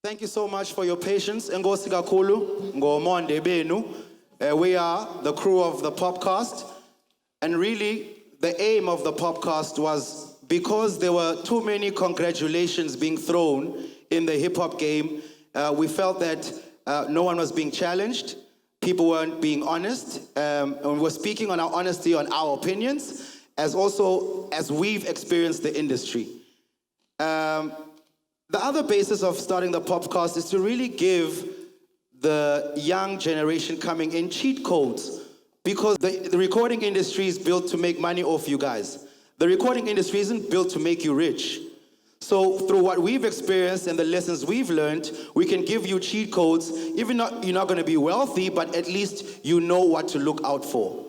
Thank you so much for your patience. Enkosi kakhulu ngomonde benu. We are the crew of the POPcast. And really, the aim of the POPcast was because there were too many congratulations being thrown in the hip-hop game, we felt that no one was being challenged. People weren't being honest. And we were speaking on our honesty, on our opinions, as we've experienced the industry. The other basis of starting the POPcast is to really give the young generation coming in cheat codes, because the recording industry is built to make money off you guys. The recording industry isn't built to make you rich. So through what we've experienced and the lessons we've learned, we can give you cheat codes. Even you're not going to be wealthy, but at least you know what to look out for.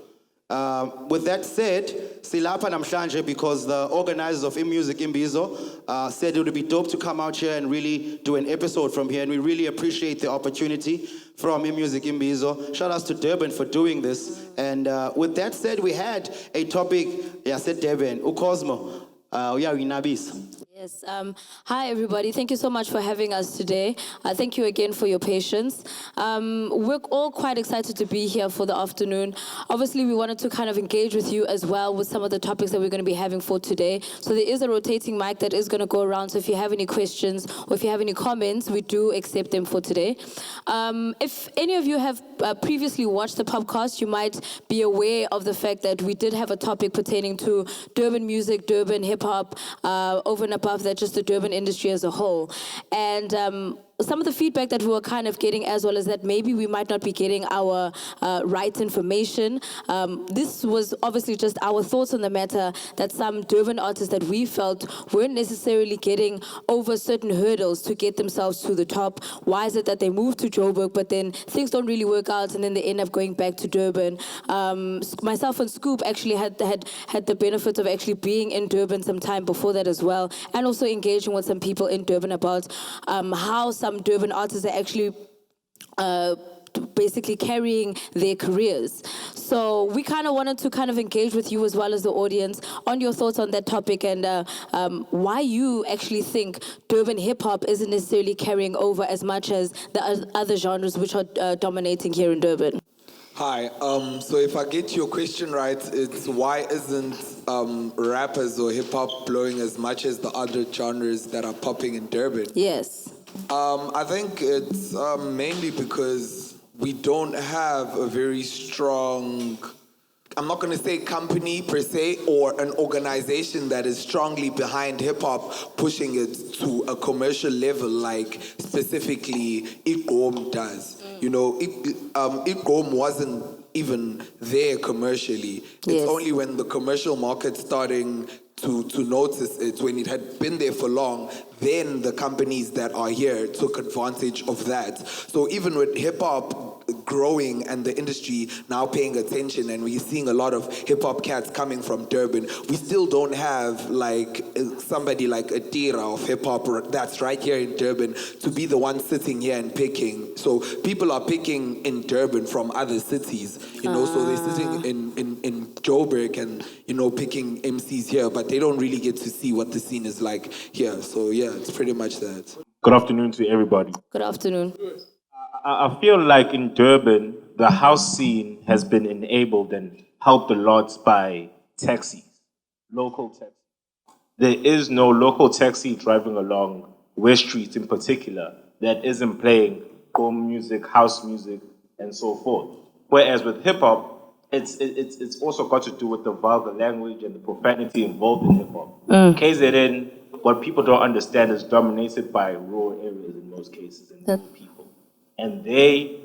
With that said, silapha namhlanje because the organizers of Imbizo said it would be dope to come out here and really do an episode from here, and we really appreciate the opportunity from Imbizo. Shout out to Durban for doing this. And with that said, we had a topic, said Durban, Cosmo, Yes. Hi, everybody. Thank you so much for having us today. Thank you again for your patience. We're all quite excited to be here for the afternoon. Obviously, we wanted to kind of engage with you as well with some of the topics that we're going to be having for today. So there is a rotating mic that is going to go around. So if you have any questions or if you have any comments, we do accept them for today. If any of you have previously watched the POPcast, you might be aware of the fact that we did have a topic pertaining to Durban music, Durban hip-hop, over and above that, just the Durban industry as a whole. And some of the feedback that we were kind of getting as well is that maybe we might not be getting our right information. This was obviously just our thoughts on the matter, that some Durban artists that we felt weren't necessarily getting over certain hurdles to get themselves to the top. Why is it that they moved to Joburg, but then things don't really work out and then they end up going back to Durban? Myself and Scoop actually had the benefit of actually being in Durban some time before that as well, and also engaging with some people in Durban about how some Durban artists are actually basically carrying their careers. So we kind of wanted to kind of engage with you as well as the audience on your thoughts on that topic, and why you actually think Durban hip-hop isn't necessarily carrying over as much as the other genres which are dominating here in Durban. Hi, so if I get your question right, it's why isn't rappers or hip-hop blowing as much as the other genres that are popping in Durban? Yes. I think it's mainly because we don't have a very strong, I'm not going to say company per se, or an organization that is strongly behind hip-hop, pushing it to a commercial level like specifically Igom does. You know, Igom wasn't even there commercially. It's only when the commercial market starting to notice it, when it had been there for long, then the companies that are here took advantage of that. So even with hip-hop growing and the industry now paying attention, and we're seeing a lot of hip-hop cats coming from Durban, we still don't have like somebody like a Tira of hip-hop that's right here in Durban to be the one sitting here and picking. So people are picking in Durban from other cities, you know, so they're sitting in Joburg and, you know, picking MCs here, but they don't really get to see what the scene is like here. So yeah, it's pretty much that. Good afternoon to everybody. Good afternoon. I feel like in Durban, the house scene has been enabled and helped a lot by taxis, local taxis. There is no local taxi driving along West Street in particular that isn't playing home music, house music, and so forth. Whereas with hip hop, it's also got to do with the vulgar language and the profanity involved in hip hop. KZN, what people don't understand, is dominated by rural areas in most cases and rural people. And they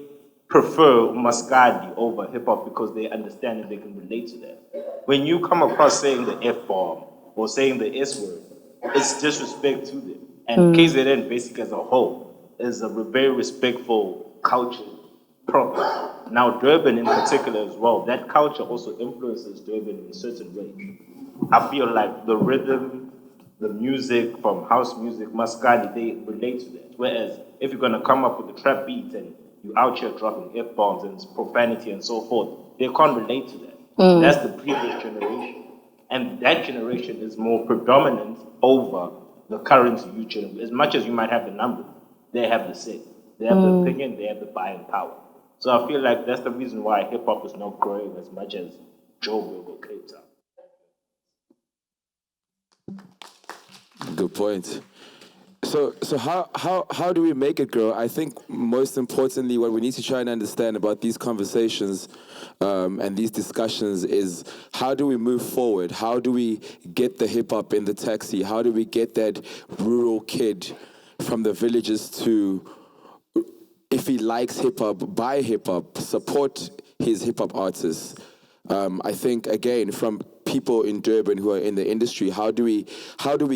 prefer Maskadi over hip-hop because they understand and they can relate to that. When you come across saying the F-bomb or saying the S-word, it's disrespect to them. And KZN, basically as a whole, is a very respectful culture proper. Now, Durban in particular as well, that culture also influences Durban in a certain way. I feel like the rhythm, the music from house music, Maskadi, they relate to that. Whereas if you're going to come up with a trap beat and you out here dropping F-bombs and profanity and so forth, they can't relate to that. That's the previous generation. And that generation is more predominant over the current youth generation, as much as you might have the number. they have the say. They have the opinion, they have the buying power. So I feel like that's the reason why hip hop is not growing as much as Joburg or Cape Town. Good point. So how do we make it grow? I think most importantly, what we need to try and understand about these conversations and these discussions is how do we move forward? How do we get the hip hop in the taxi? How do we get that rural kid from the villages to, if he likes hip hop, buy hip hop, support his hip hop artists? I think again, from people in Durban who are in the industry, how do we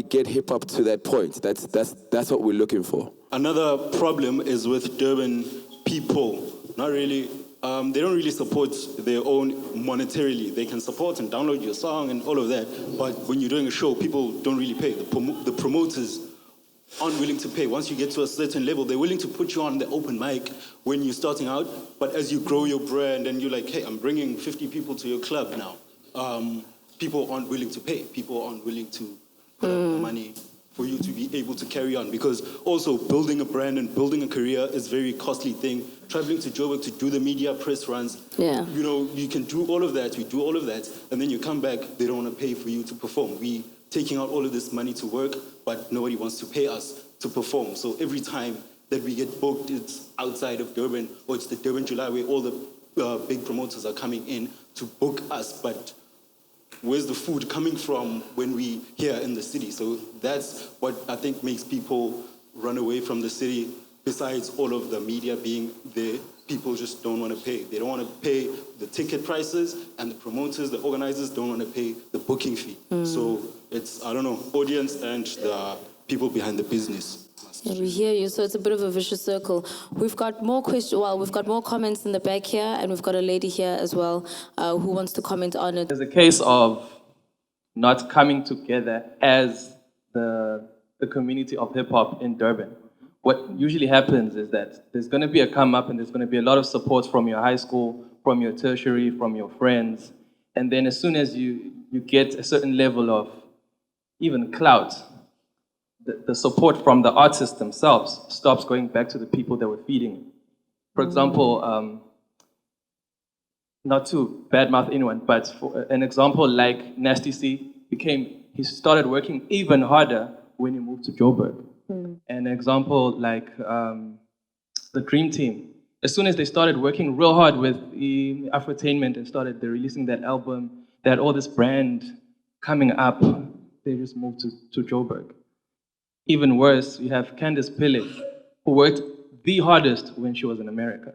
get hip hop to that point? That's what we're looking for. Another problem is with Durban people. Not really. They don't really support their own monetarily. They can support and download your song and all of that, but when you're doing a show, people don't really pay. The promoters aren't willing to pay. Once you get to a certain level, they're willing to put you on the open mic when you're starting out, but as you grow your brand and you're like, hey, I'm bringing 50 people to your club now, people aren't willing to pay. People aren't willing to put up the money for you to be able to carry on, because also building a brand and building a career is a very costly thing. Traveling to Joburg to do the media press runs, you know, you can do all of that, and then you come back, they don't want to pay for you to perform. We taking out all of this money to work, but nobody wants to pay us to perform. So every time that we get booked, it's outside of Durban, or it's the Durban July where all the big promoters are coming in to book us, but where's the food coming from when we here in the city? So that's what I think makes people run away from the city. Besides all of the media being there, people just don't want to pay. They don't want to pay the ticket prices, and the promoters, the organizers don't want to pay the booking fee. So it's, I don't know, audience and the people behind the business. Yeah, we hear you. So it's a bit of a vicious circle. We've got more questions. Well, we've got more comments in the back here, and we've got a lady here as well who wants to comment on it. There's a case of not coming together as the community of hip hop in Durban. What usually happens is that there's going to be a come up, and there's going to be a lot of support from your high school, from your tertiary, from your friends, and then as soon as you get a certain level of even clout, the support from the artists themselves stops going back to the people that were feeding it. For example, not to badmouth anyone, but for an example like Nasty C, he started working even harder when he moved to Joburg. An example like the Dream Team, as soon as they started working real hard with Afrotainment and started releasing that album, they had all this brand coming up, they just moved to Joburg. Even worse, you have Candice Pillay, who worked the hardest when she was in America.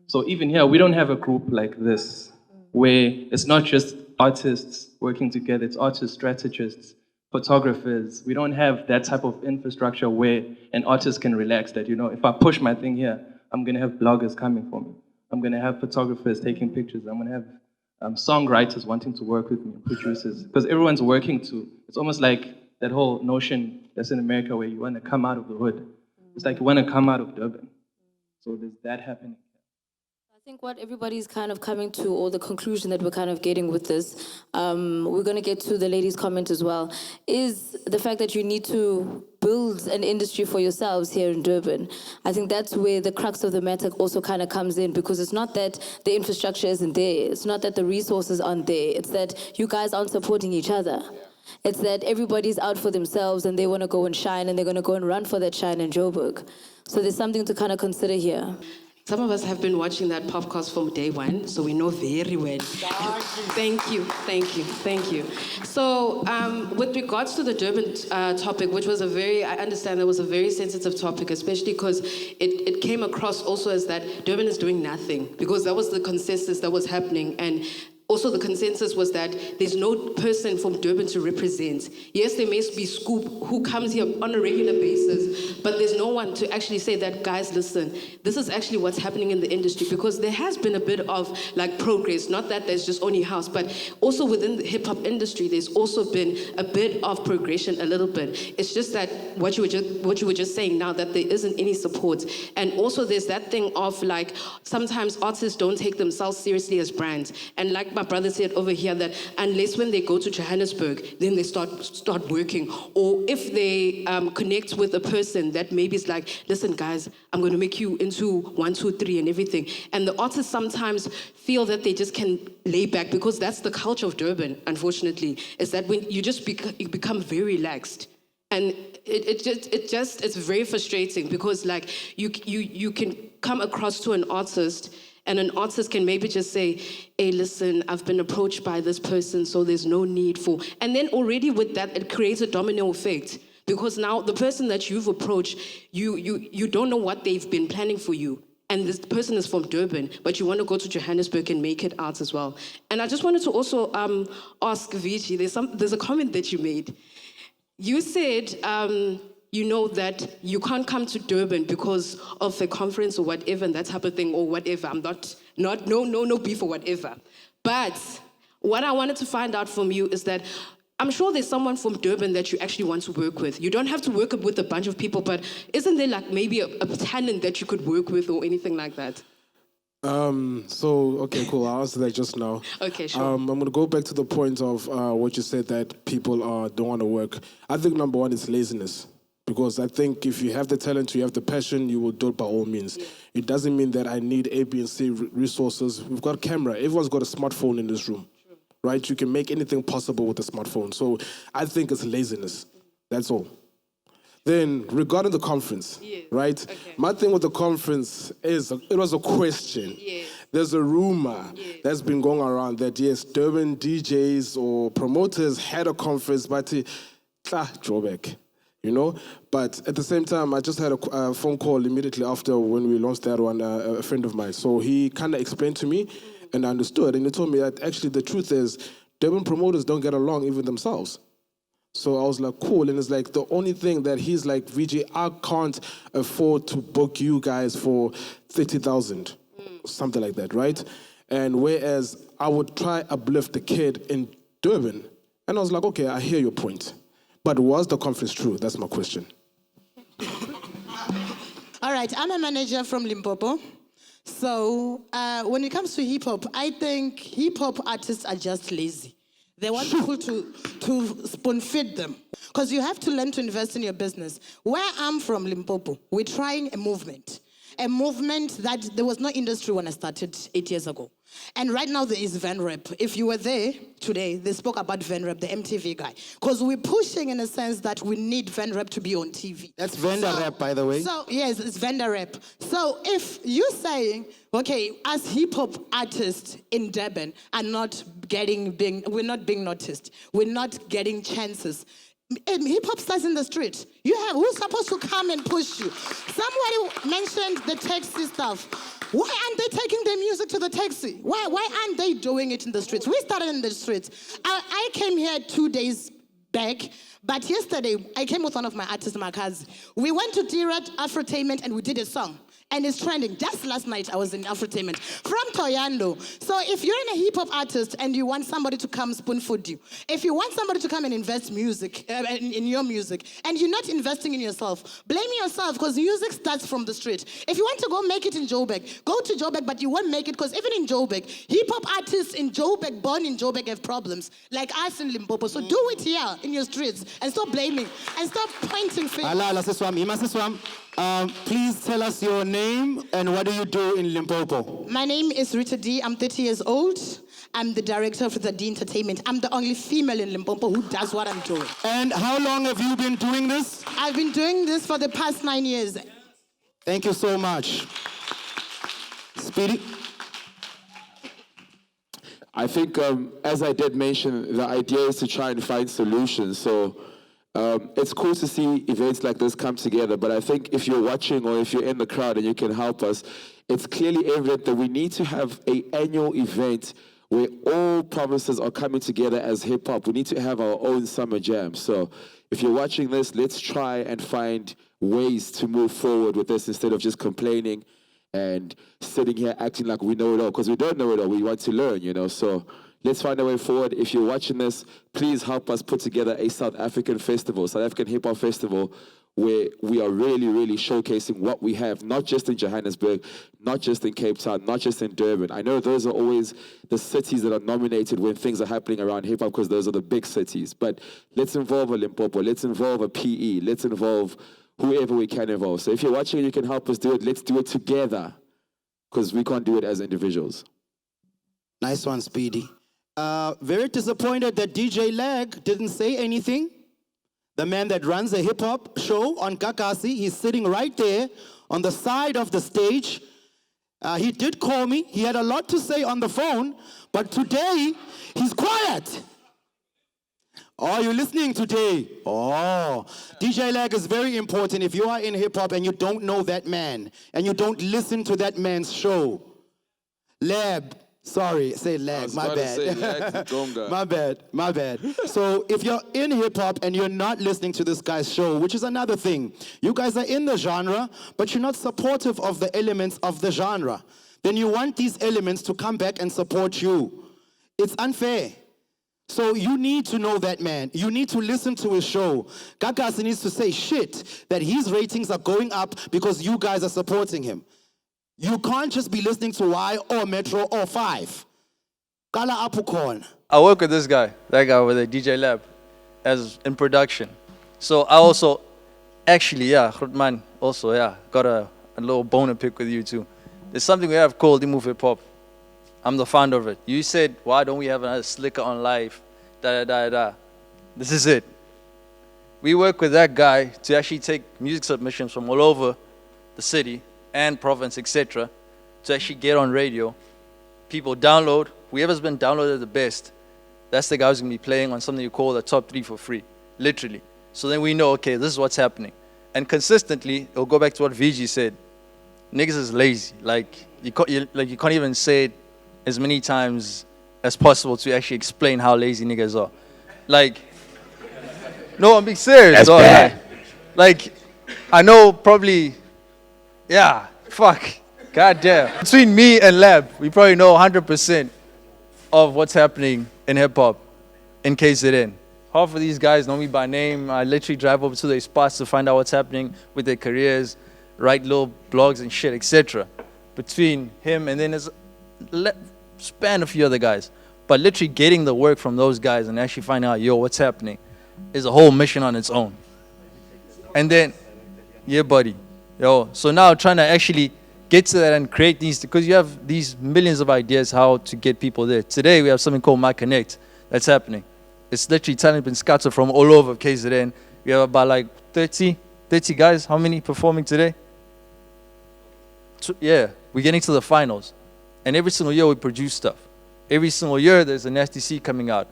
So even here, we don't have a group like this, where it's not just artists working together, it's artists, strategists, photographers. We don't have that type of infrastructure where an artist can relax that, you know, if I push my thing here, I'm gonna have bloggers coming for me. I'm gonna have photographers taking pictures. I'm gonna have songwriters wanting to work with me, producers, because everyone's working it's almost like that whole notion that's in America where you want to come out of the hood. It's like you want to come out of Durban. So there's that happening. I think what everybody's kind of coming to, or the conclusion that we're kind of getting with this, we're going to get to the lady's comment as well, is the fact that you need to build an industry for yourselves here in Durban. I think that's where the crux of the matter also kind of comes in, because it's not that the infrastructure isn't there. It's not that the resources aren't there. It's that you guys aren't supporting each other. It's that everybody's out for themselves and they want to go and shine, and they're going to go and run for that shine in Joburg. So there's something to kind of consider here. Some of us have been watching that POPcast from day one, so we know very well. Thank you. So with regards to the Durban topic, which was I understand that was a very sensitive topic, especially because it came across also as that Durban is doing nothing, because that was the consensus that was happening. And also, the consensus was that there's no person from Durban to represent. Yes, there may be Scoop, who comes here on a regular basis, but there's no one to actually say that, guys, listen, this is actually what's happening in the industry, because there has been a bit of like progress, not that there's just only house, but also within the hip hop industry, there's also been a bit of progression, a little bit. It's just that what you were just saying now, that there isn't any support. And also there's that thing of like, sometimes artists don't take themselves seriously as brands. And like my brother said over here, that unless when they go to Johannesburg, then they start working. Or if they connect with a person that maybe is like, listen guys, I'm going to make you into 1, 2, 3 and everything. And the artists sometimes feel that they just can lay back, because that's the culture of Durban, unfortunately, is that when you just you become very relaxed. And it's very frustrating, because like you can come across to an artist, and an artist can maybe just say, hey, listen, I've been approached by this person, so there's no need for... And then already with that, it creates a domino effect. Because now the person that you've approached, you don't know what they've been planning for you. And this person is from Durban, but you want to go to Johannesburg and make it out as well. And I just wanted to also ask Vigi, there's a comment that you made. You said, that you can't come to Durban because of a conference or whatever, and that type of thing, or whatever. I'm no beef or whatever. But what I wanted to find out from you is that I'm sure there's someone from Durban that you actually want to work with. You don't have to work with a bunch of people, but isn't there like maybe a talent that you could work with or anything like that? Okay, cool. I'll answer that just now. Okay, sure. I'm going to go back to the point of what you said, that people don't want to work. I think number one is laziness. Because I think if you have the talent, you have the passion, you will do it by all means. Yeah. It doesn't mean that I need A, B, and C resources. We've got a camera. Everyone's got a smartphone in this room. True. Right? You can make anything possible with a smartphone. So I think it's laziness. That's all. Then, regarding the conference, right? Okay. My thing with the conference is, it was a question. Yes. There's a rumor that's been going around that, yes, Durban DJs or promoters had a conference, but drawback, But at the same time, I just had a phone call immediately after when we launched that one, a friend of mine. So he kind of explained to me, and I understood, and he told me that actually the truth is, Durban promoters don't get along even themselves. So I was like, cool. And it's like the only thing that he's like, VJ, I can't afford to book you guys for 30,000, something like that, right? And whereas I would try uplift the kid in Durban, and I was like, okay, I hear your point. But was the conference true? That's my question. All right, I'm a manager from Limpopo. So when it comes to hip-hop, I think hip-hop artists are just lazy. They want people to spoon-feed them. Because you have to learn to invest in your business. Where I'm from, Limpopo, we're trying a movement. A movement that there was no industry when I started 8 years ago. And right now there is Van Rap. If you were there today, they spoke about Van Rap, the MTV guy. Because we're pushing in a sense that we need Van Rap to be on TV. That's Vanda Rap, by the way. So, yes, it's Vanda Rap. So if you're saying, okay, as hip-hop artists in Durban are we're not being noticed. We're not getting chances. Hip-hop starts in the street. Who's supposed to come and push you? Somebody mentioned the taxi stuff. Why aren't they taking their music to the taxi? Why aren't they doing it in the streets? We started in the streets. I came here 2 days back, but yesterday I came with one of my artists, Makazi. We went to D-Rat Afrotainment and we did a song. And it's trending. Just last night, I was in Afrotainment from Toyando. So if you're a hip-hop artist and you want somebody to come spoon-feed you, if you want somebody to come and invest music in your music, and you're not investing in yourself, blame yourself, because music starts from the street. If you want to go make it in Joburg, go to Joburg, but you won't make it, because even in Joburg, hip-hop artists in Joburg, born in Joburg, have problems, like us in Limpopo. So do it here in your streets, and stop blaming, and stop pointing fingers. Please tell us your name and what do you do in Limpopo? My name is Rita D. I'm 30 years old. I'm the director of the D Entertainment. I'm the only female in Limpopo who does what I'm doing. And how long have you been doing this? I've been doing this for the past 9 years. Thank you so much. Speedy? I think, as I did mention, the idea is to try and find solutions. So it's cool to see events like this come together, but I think if you're watching or if you're in the crowd and you can help us, it's clearly evident that we need to have an annual event where all provinces are coming together as hip-hop. We need to have our own summer jam. So if you're watching this, let's try and find ways to move forward with this instead of just complaining and sitting here acting like we know it all, because we don't know it all. We want to learn, So let's find a way forward. If you're watching this, please help us put together a South African festival, South African hip-hop festival, where we are really, really showcasing what we have, not just in Johannesburg, not just in Cape Town, not just in Durban. I know those are always the cities that are nominated when things are happening around hip-hop because those are the big cities. But let's involve a Limpopo, let's involve a PE, let's involve whoever we can involve. So if you're watching and you can help us do it, let's do it together because we can't do it as individuals. Nice one, Speedy. Very disappointed that DJ Lag didn't say anything. The man that runs a hip-hop show on Kakasi, he's sitting right there on the side of the stage. He did call me. He had a lot to say on the phone, but today, he's quiet. Oh, you're listening today. Oh, DJ Lag is very important. If you are in hip-hop and you don't know that man, and you don't listen to that man's show, Lab, sorry, say Lag, my bad. My bad. So if you're in hip-hop and you're not listening to this guy's show, which is another thing, you guys are in the genre, but you're not supportive of the elements of the genre, then you want these elements to come back and support you. It's unfair. So you need to know that man. You need to listen to his show. Gagasi needs to say shit that his ratings are going up because you guys are supporting him. You can't just be listening to Y or Metro or 5. Kala Apukon. I work with this guy, that guy with the DJ Lab, as in production. So I also, actually, Grootman, also, got a little bone to pick with you too. There's something we have called Move Hip Hop. I'm the founder of it. You said, why don't we have another Slicker on live? This is it. We work with that guy to actually take music submissions from all over the city and province, etc., to actually get on radio. People download. Whoever's been downloaded the best, that's the guy who's going to be playing on something you call the top 3 for free, literally. So then we know, okay, this is what's happening. And consistently, it'll go back to what VG said. Niggas is lazy. Like you can't even say it as many times as possible to actually explain how lazy niggas are. Like, no, I'm being serious. That's bad. Like, I know probably, fuck, goddamn. Between me and Lab, we probably know 100% of what's happening in hip hop in KZN. Half of these guys know me by name. I literally drive over to their spots to find out what's happening with their careers, write little blogs and shit, etc. Between him and then there's span a few other guys. But literally getting the work from those guys and actually finding out, what's happening is a whole mission on its own. And then, buddy. So now trying to actually get to that and create these, because you have these millions of ideas how to get people there. Today we have something called My Connect that's happening. It's literally talent been scattered from all over KZN. We have about like 30 guys. How many performing today? We're getting to the finals. And every single year we produce stuff. Every single year there's a Nasty C coming out.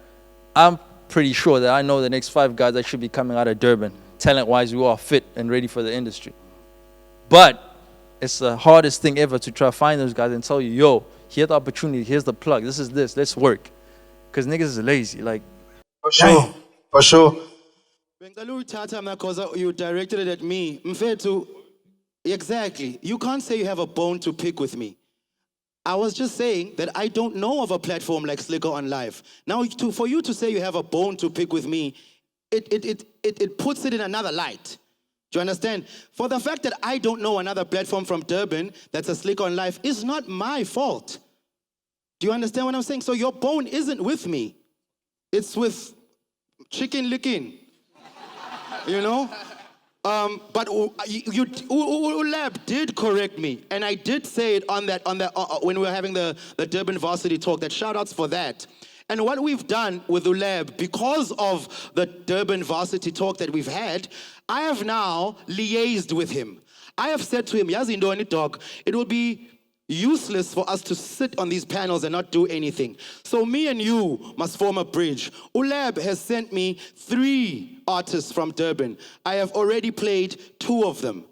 I'm pretty sure that I know the next 5 guys that should be coming out of Durban, talent-wise, who are fit and ready for the industry. But it's the hardest thing ever to try to find those guys and tell you, here's the opportunity, here's the plug, this is this, let's work. Because niggas is lazy, like. For sure. Because you directed it at me. Exactly. You can't say you have a bone to pick with me. I was just saying that I don't know of a platform like Slicker on Live. Now, for you to say you have a bone to pick with me, it puts it in another light. Do you understand? For the fact that I don't know another platform from Durban that's a Slicker on Live is not my fault. Do you understand what I'm saying? So your bone isn't with me. It's with Chicken Licking. You know? But Ulab did correct me, and I did say it on that when we were having the Durban varsity talk. That shout outs for that. And what we've done with Ulab, because of the Durban varsity talk that we've had, I have now liaised with him. I have said to him, Yazi Ndoni dog, it will be useless for us to sit on these panels and not do anything. So me and you must form a bridge. Ulab has sent me 3 artists from Durban. I have already played 2 of them.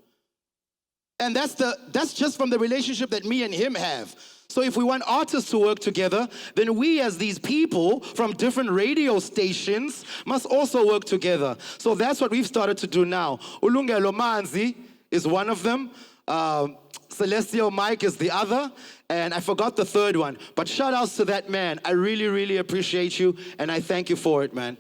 And that's just from the relationship that me and him have. So if we want artists to work together, then we as these people from different radio stations must also work together. So that's what we've started to do now. Ulungelo Manzi is one of them. Celestial Mike is the other, and I forgot the third one. But shout outs to that man. I really, really appreciate you, and I thank you for it, man.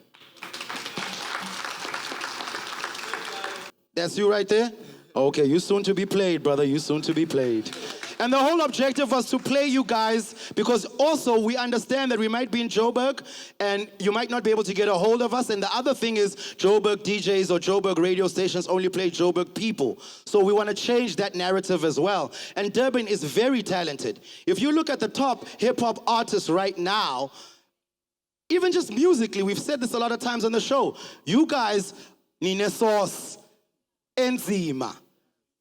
That's you right there? Okay, you soon to be played, brother. You soon to be played. And the whole objective was to play you guys because also we understand that we might be in Joburg and you might not be able to get a hold of us. And the other thing is Joburg DJs or Joburg radio stations only play Joburg people. So we want to change that narrative as well. And Durban is very talented. If you look at the top hip-hop artists right now, even just musically, we've said this a lot of times on the show, you guys, Nine Sauce, Enzima.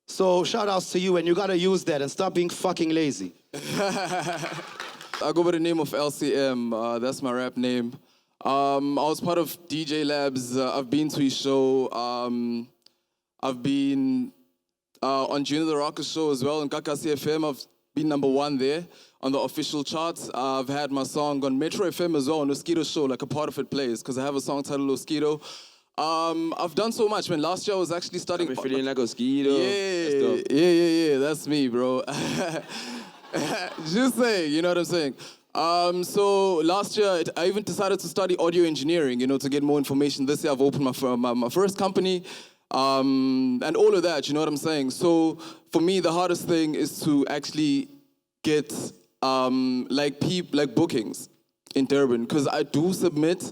So shout outs to you, and you gotta use that and stop being fucking lazy. I go by the name of LCM, that's my rap name. I was part of DJ Labs, I've been to his show, I've been on Junior the Rocker show as well, in Kakasi FM, I've been #1 there on the official charts. I've had my song on Metro FM as well, on Mosquito show, like a part of it plays, because I have a song titled Mosquito. I've done so much, man. Last year I was actually studying. I'm feeling like a mosquito. Yeah, that's me, bro. Just saying, you know what I'm saying? So last year I even decided to study audio engineering, you know, to get more information. This year I've opened my first company, and all of that, you know what I'm saying? So for me, the hardest thing is to actually get like bookings in Durban, because I do submit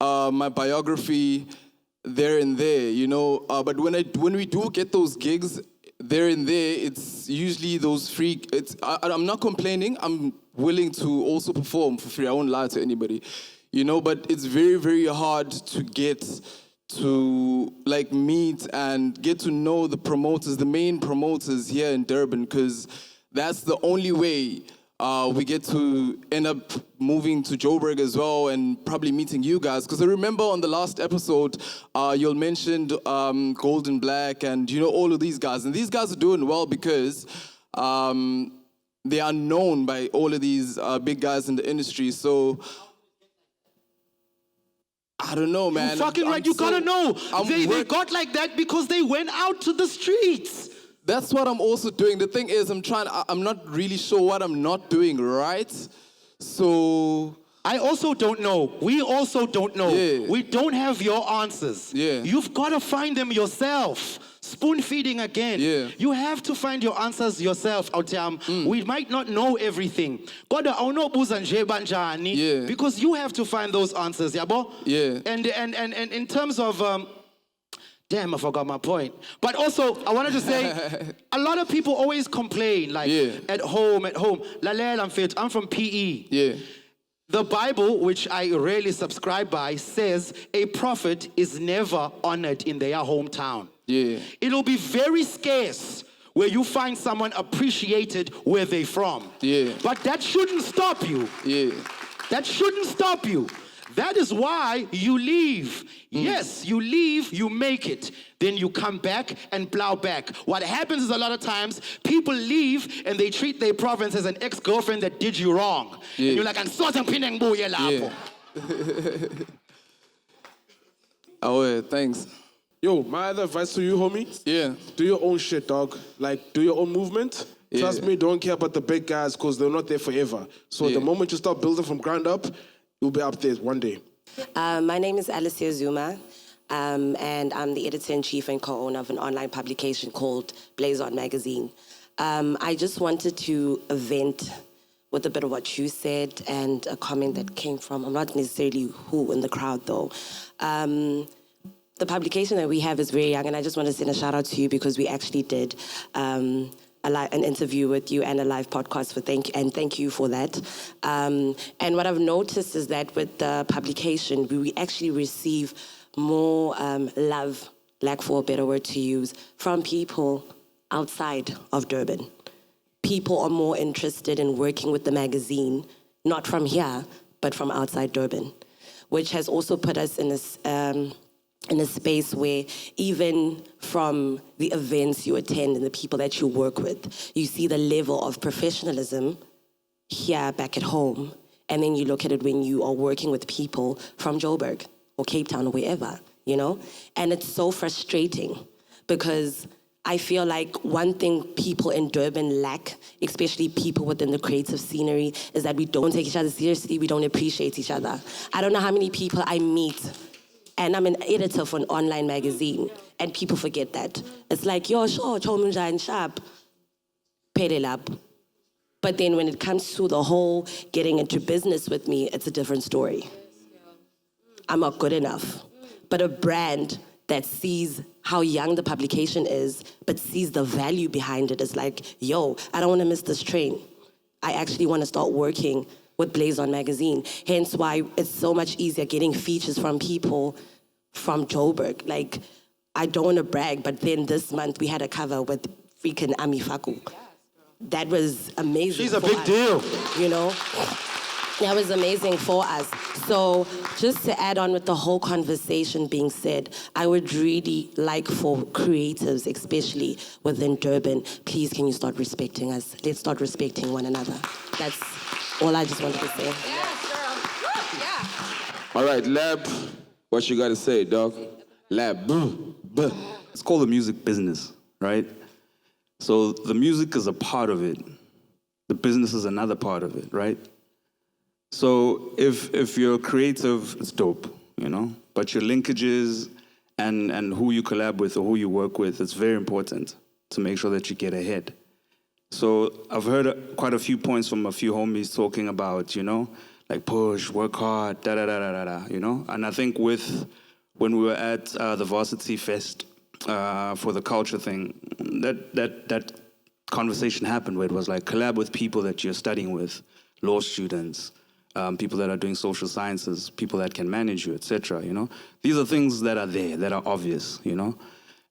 my biography there and there, you know. But when we do get those gigs there and there, it's usually those free. I'm not complaining. I'm willing to also perform for free. I won't lie to anybody, you know. But it's very, very hard to get to like meet and get to know the promoters, the main promoters here in Durban, because that's the only way we get to end up moving to Joburg as well and probably meeting you guys. Because I remember on the last episode, you mentioned Golden Black and, you know, all of these guys. And these guys are doing well because they are known by all of these big guys in the industry. So I don't know, man. You're fucking right. You gotta know. They got like that because they went out to the streets. That's what I'm also doing. The thing is, I'm not really sure what I'm not doing right. So I also don't know. We also don't know. Yeah. We don't have your answers. Yeah. You've got to find them yourself. Spoon feeding again. Yeah. You have to find your answers yourself, Otiam. We might not know everything. Yeah. Because you have to find those answers, yabo? Yeah. And in terms of damn, I forgot my point. But also, I wanted to say, a lot of people always complain, like, at home. Lalel, I'm fit. I'm from PE. Yeah. The Bible, which I rarely subscribe by, says a prophet is never honored in their hometown. Yeah. It'll be very scarce where you find someone appreciated where they're from. Yeah. But that shouldn't stop you. Yeah. That shouldn't stop you. That is why you leave. Yes, you leave, you make it. Then you come back and plow back. What happens is a lot of times people leave and they treat their province as an ex-girlfriend that did you wrong. Yeah. And you're like, Yeah. Oh, thanks. Yo, my other advice to you, homie. Yeah. Do your own shit, dog. Like, do your own movement. Yeah. Trust me, don't care about the big guys because they're not there forever. So the moment you start building from ground up, you'll be up there one day. My name is Alicia Zuma, and I'm the editor-in-chief and co-owner of an online publication called Blaze On Magazine. I just wanted to vent with a bit of what you said and a comment that came from, I'm not necessarily who in the crowd though. The publication that we have is very young, and I just want to send a shout out to you because we actually did an interview with you and a live podcast thank you for that. And what I've noticed is that with the publication, we actually receive more love, lack for a better word to use, from people outside of Durban. People are more interested in working with the magazine, not from here, but from outside Durban, which has also put us in a space where even from the events you attend and the people that you work with, you see the level of professionalism here back at home. And then you look at it when you are working with people from Joburg or Cape Town or wherever, you know? And it's so frustrating because I feel like one thing people in Durban lack, especially people within the creative scenery, is that we don't take each other seriously, we don't appreciate each other. I don't know how many people I meet, and I'm an editor for an online magazine, And people forget that. It's like, yo, sure, chomunjan sharp, paid it up. But then when it comes to the whole getting into business with me, it's a different story. I'm not good enough. But a brand that sees how young the publication is, but sees the value behind it is like, yo, I don't want to miss this train. I actually want to start working with Blaze On magazine. Hence why it's so much easier getting features from people from Joburg. Like, I don't want to brag, but then this month we had a cover with freaking Ami Faku. That was amazing. She's a big deal. You know? That was amazing for us. So just to add on with the whole conversation being said, I would really like for creatives, especially within Durban, please can you start respecting us? Let's start respecting one another. That's all I just wanted to say. All right, Lab, what you got to say, dog? Lab. It's called the music business, right? So the music is a part of it. The business is another part of it, right? So if you're creative, it's dope, you know? But your linkages and who you collab with or who you work with, it's very important to make sure that you get ahead. So I've heard quite a few points from a few homies talking about, you know, like push, work hard, da-da-da-da-da, you know? And I think when we were at the Varsity Fest for the culture thing, that conversation happened where it was like collab with people that you're studying with, law students, people that are doing social sciences, people that can manage you, etc. You know, these are things that are there, that are obvious. You know,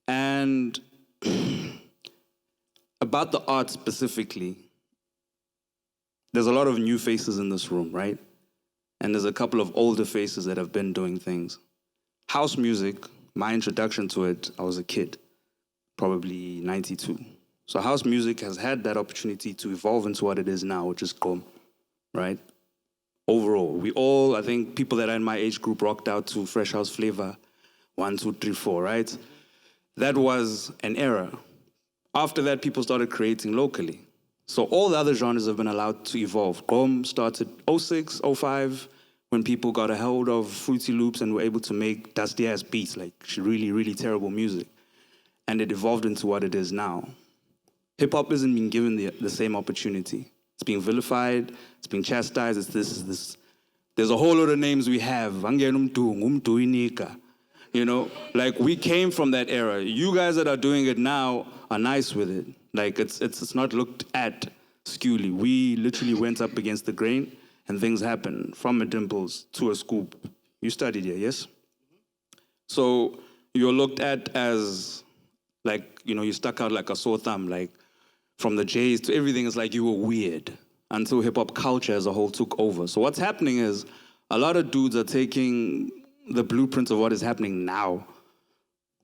and about the art specifically, there's a lot of new faces in this room, right? And there's a couple of older faces that have been doing things. House music, my introduction to it, I was a kid, probably 92. So house music has had that opportunity to evolve into what it is now, which is Gqom, right? Overall, we all, I think people that are in my age group rocked out to Fresh House Flavor, 1, 2, 3, 4, right? That was an era. After that, people started creating locally. So all the other genres have been allowed to evolve. Gqom started 06, 05, when people got a hold of Fruity Loops and were able to make dusty-ass beats, like really, really terrible music. And it evolved into what it is now. Hip-hop isn't being given the same opportunity. It's being vilified, it's being chastised, it's this. There's a whole lot of names we have. You know, like we came from that era. You guys that are doing it now are nice with it. Like it's not looked at skewly. We literally went up against the grain and things happened from a Dimples to a Scoop. You studied here, yes? So you're looked at as like, you know, you stuck out like a sore thumb, like from the J's to everything is like you were weird until hip-hop culture as a whole took over. So what's happening is a lot of dudes are taking the blueprints of what is happening now.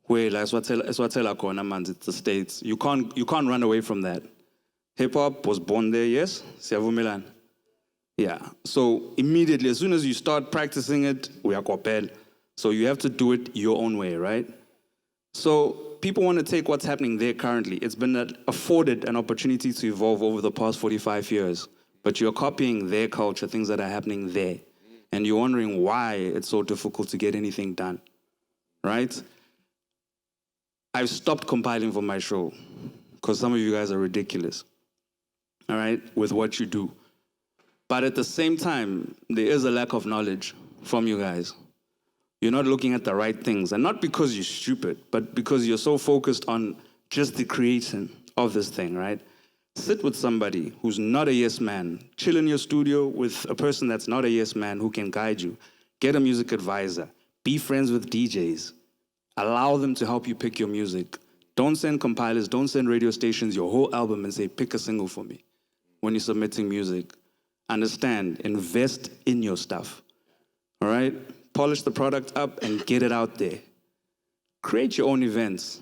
Where like it's the States. You can't run away from that. Hip-hop was born there, yes? Siyavumelana. Yeah. So immediately, as soon as you start practicing it, we are kopel. So you have to do it your own way, right? So people want to take what's happening there currently. It's been afforded an opportunity to evolve over the past 45 years. But you're copying their culture, things that are happening there. And you're wondering why it's so difficult to get anything done, right? I've stopped compiling for my show because some of you guys are ridiculous, all right, with what you do. But at the same time, there is a lack of knowledge from you guys. You're not looking at the right things, and not because you're stupid, but because you're so focused on just the creation of this thing, right? Sit with somebody who's not a yes man. Chill in your studio with a person that's not a yes man who can guide you. Get a music advisor. Be friends with DJs. Allow them to help you pick your music. Don't send compilers, don't send radio stations your whole album and say, pick a single for me when you're submitting music. Understand, invest in your stuff, all right? Polish the product up and get it out there. Create your own events.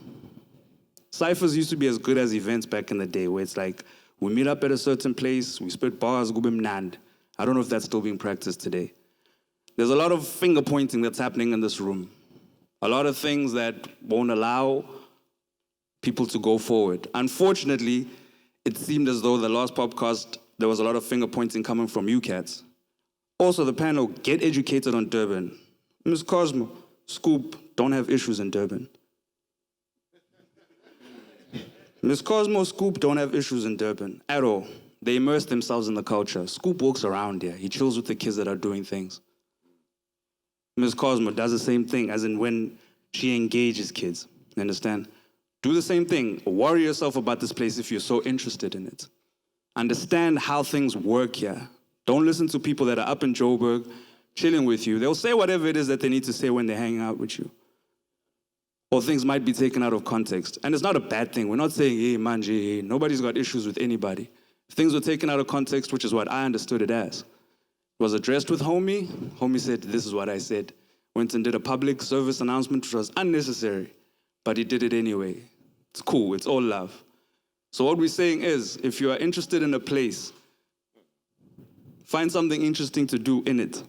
Cyphers used to be as good as events back in the day where it's like, we meet up at a certain place, we spit bars, gubim nand. I don't know if that's still being practiced today. There's a lot of finger pointing that's happening in this room. A lot of things that won't allow people to go forward. Unfortunately, it seemed as though the last podcast, there was a lot of finger pointing coming from you cats. Also, the panel, get educated on Durban. Ms. Cosmo, Scoop, don't have issues in Durban. Miss Cosmo, Scoop don't have issues in Durban at all. They immerse themselves in the culture. Scoop walks around here. He chills with the kids that are doing things. Miss Cosmo does the same thing, as in when she engages kids. You understand? Do the same thing. Worry yourself about this place if you're so interested in it. Understand how things work here. Don't listen to people that are up in Joburg, chilling with you. They'll say whatever it is that they need to say when they're hanging out with you. Or things might be taken out of context. And it's not a bad thing. We're not saying, hey, manje, hey. Nobody's got issues with anybody. If things were taken out of context, which is what I understood it as, it was addressed with homie. Homie said, this is what I said. Went and did a public service announcement, which was unnecessary. But he did it anyway. It's cool. It's all love. So what we're saying is, if you are interested in a place, find something interesting to do in it.